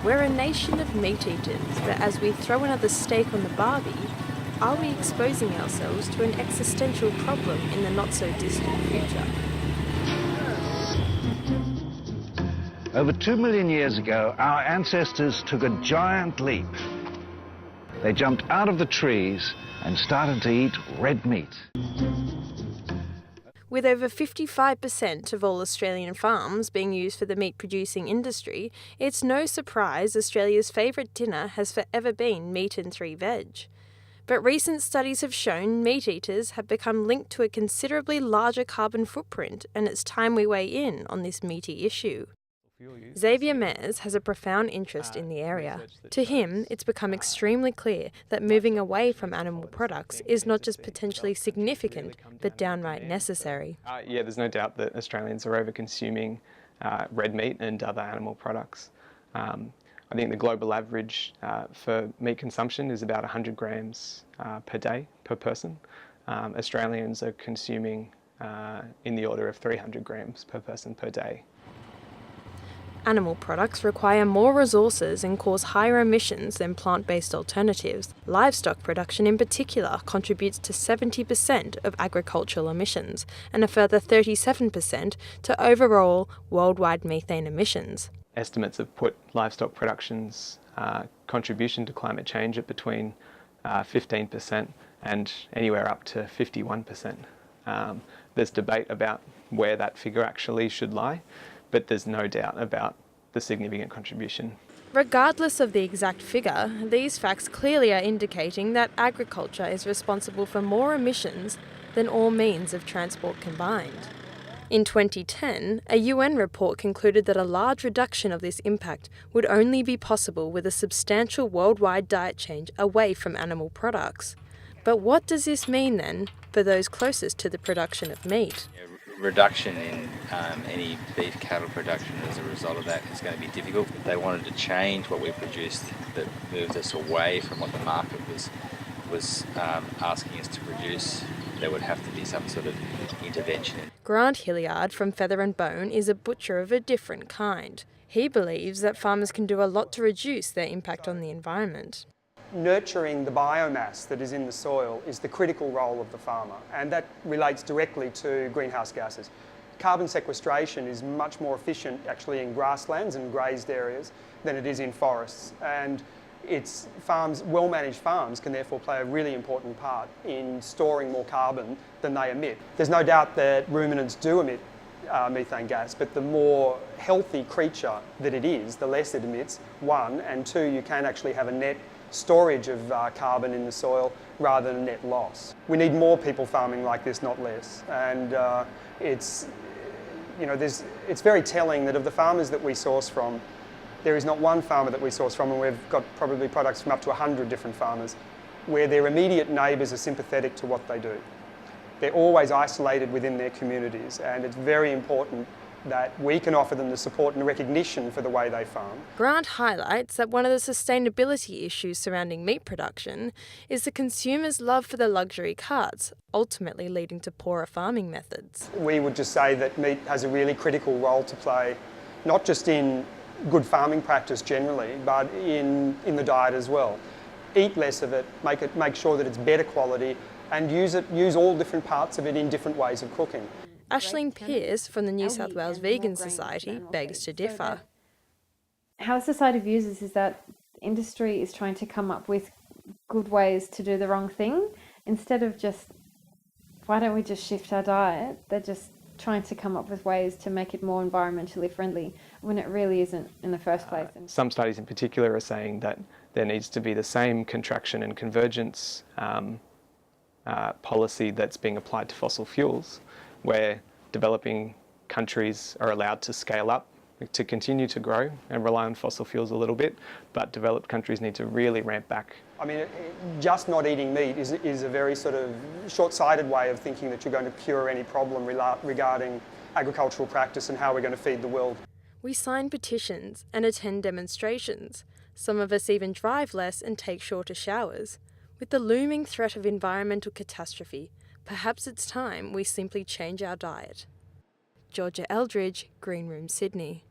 We're a nation of meat eaters, but as we throw another steak on the barbie, are we exposing ourselves to an existential problem in the not-so-distant future? Over 2 million years ago, our ancestors took a giant leap. They jumped out of the trees and started to eat red meat. With over 55% of all Australian farms being used for the meat-producing industry, it's no surprise Australia's favourite dinner has forever been meat and 3 veg. But recent studies have shown meat eaters have become linked to a considerably larger carbon footprint, and it's time we weigh in on this meaty issue. Xavier Mears has a profound interest in the area. To him, it's become extremely clear that moving away from animal products is not just potentially significant, but downright necessary. Yeah, there's no doubt that Australians are over-consuming red meat and other animal products. I think the global average for meat consumption is about 100 grams per day per person. Australians are consuming in the order of 300 grams per person per day. Animal products require more resources and cause higher emissions than plant-based alternatives. Livestock production in particular contributes to 70% of agricultural emissions and a further 37% to overall worldwide methane emissions. Estimates have put livestock production's contribution to climate change at between 15% and anywhere up to 51%. There's debate about where that figure actually should lie, but there's no doubt about the significant contribution. Regardless of the exact figure, these facts clearly are indicating that agriculture is responsible for more emissions than all means of transport combined. In 2010, a UN report concluded that a large reduction of this impact would only be possible with a substantial worldwide diet change away from animal products. But what does this mean then for those closest to the production of meat? Reduction in any beef cattle production as a result of that is going to be difficult. If they wanted to change what we produced that moved us away from what the market was asking us to produce, there would have to be some sort of intervention. Grant Hilliard from Feather and Bone is a butcher of a different kind. He believes that farmers can do a lot to reduce their impact on the environment. Nurturing the biomass that is in the soil is the critical role of the farmer, and that relates directly to greenhouse gases. Carbon sequestration is much more efficient actually in grasslands and grazed areas than it is in forests, and well-managed farms can therefore play a really important part in storing more carbon than they emit. There's no doubt that ruminants do emit methane gas, but the more healthy creature that it is, the less it emits, one, and two, you can actually have a net storage of carbon in the soil rather than a net loss. We need more people farming like this, not less. And it's very telling that of the farmers that we source from, there is not one farmer that we source from, and we've got probably products from up to 100 different farmers, where their immediate neighbours are sympathetic to what they do. They're always isolated within their communities, and it's very important that we can offer them the support and recognition for the way they farm. Grant highlights that one of the sustainability issues surrounding meat production is the consumer's love for the luxury cuts, ultimately leading to poorer farming methods. We would just say that meat has a really critical role to play, not just in good farming practice generally, but in the diet as well. Eat less of it, make sure that it's better quality, and use all different parts of it in different ways of cooking. Aisling Pearce from the New South Wales Vegan Society begs to differ. How the society views this is that industry is trying to come up with good ways to do the wrong thing. Instead of just, why don't we just shift our diet? They're just trying to come up with ways to make it more environmentally friendly when it really isn't in the first place. Some studies in particular are saying that there needs to be the same contraction and convergence policy that's being applied to fossil fuels, where developing countries are allowed to scale up to continue to grow and rely on fossil fuels a little bit, but developed countries need to really ramp back. I mean, just not eating meat is a very sort of short-sighted way of thinking that you're going to cure any problem regarding agricultural practice and how we're going to feed the world. We sign petitions and attend demonstrations. Some of us even drive less and take shorter showers. With the looming threat of environmental catastrophe, perhaps it's time we simply change our diet. Georgia Eldridge, Green Room, Sydney.